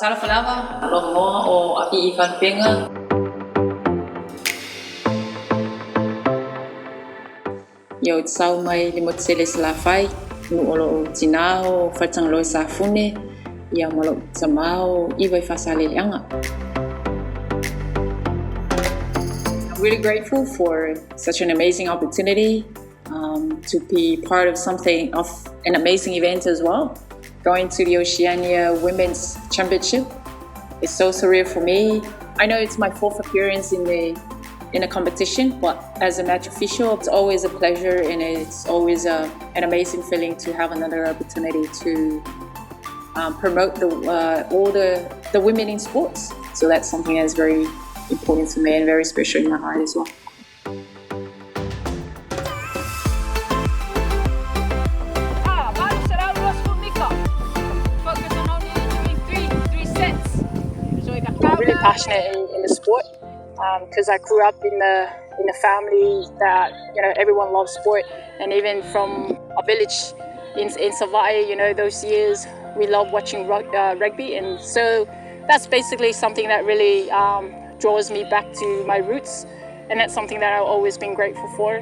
Talaaga, aloha o Avii Faalupega. Ia o te sau mai le motsele se laufali, nuolo o tinao, whaitangaloa sa fune, ia malo tamao, iwa I whasaleleanga. I'm really grateful for such an amazing opportunity to be part of an amazing event as well. Going to the Oceania Women's Championship is so surreal for me. I know it's my fourth appearance in a competition, but as a match official, it's always a pleasure and it's always an amazing feeling to have another opportunity to promote all the women in sports. So that's something that's very important to me and very special in my heart as well. I'm really passionate in the sport because I grew up in a family that everyone loves sport, and even from a village in Avii, those years we love watching rugby, and so that's basically something that really draws me back to my roots, and that's something that I've always been grateful for.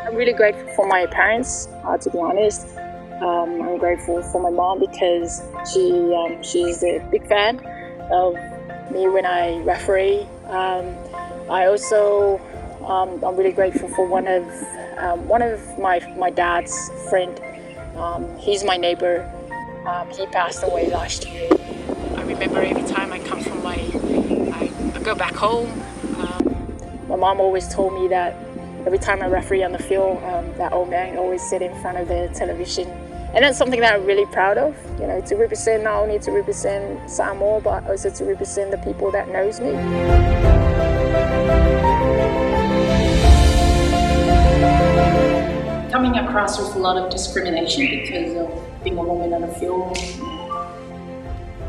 I'm really grateful for my parents, to be honest. I'm grateful for my mom because she's a big fan of me when I referee. I also I'm really grateful for one of my dad's friend. He's my neighbor. He passed away last year. I remember every time I go back home. My mom always told me that every time I referee on the field, that old man always sit in front of the television. And that's something that I'm really proud of, to represent, not only to represent Samoa, but also to represent the people that knows me. Coming across with a lot of discrimination because of being a woman on the field.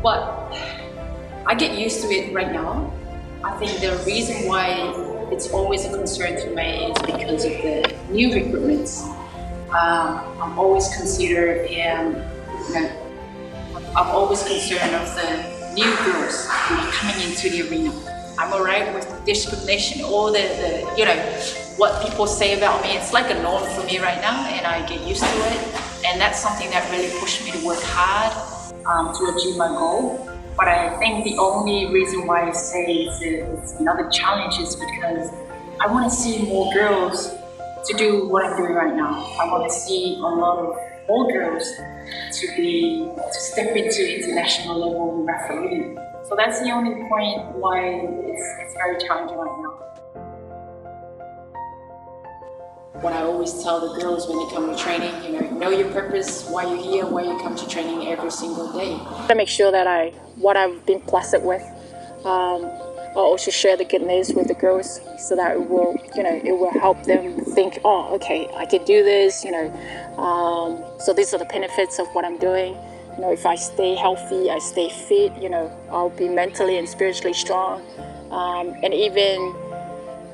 But I get used to it right now. I think the reason why it's always a concern to me is because of the new recruitments. I'm always considered I'm always concerned of the new girls who are coming into the arena. I'm alright with discrimination, all the what people say about me. It's like a norm for me right now, and I get used to it. And that's something that really pushed me to work hard to achieve my goal. But I think the only reason why I say it's another challenge is because I want to see more girls to do what I'm doing right now. I want to see a lot of more girls to step into international level refereeing. So that's the only point why it's very challenging right now. What I always tell the girls when they come to training, know your purpose, why you're here, why you come to training every single day. I make sure that what I've been blessed with, I'll also share the goodness with the girls so that it will help them think, oh, okay, I can do this, so these are the benefits of what I'm doing. If I stay healthy, I stay fit, I'll be mentally and spiritually strong. And even,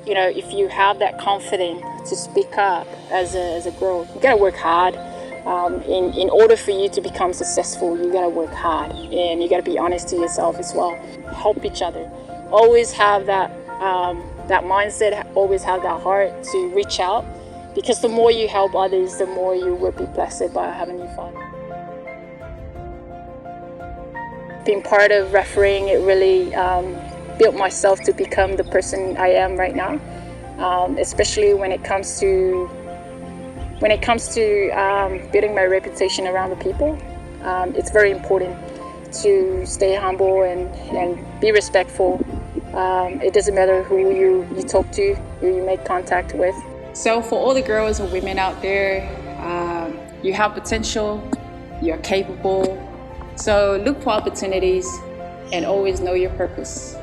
if you have that confidence to speak up as a girl, you gotta work hard. In order for you to become successful, you gotta work hard, and you gotta be honest to yourself as well. Help each other. Always have that mindset, always have that heart to reach out, because the more you help others, the more you will be blessed by having you fun. Being part of refereeing, it really built myself to become the person I am right now, especially when it comes to building my reputation around the people. It's very important to stay humble and be respectful. It doesn't matter who you talk to, who you make contact with. So for all the girls or women out there, you have potential, you're capable. So look for opportunities and always know your purpose.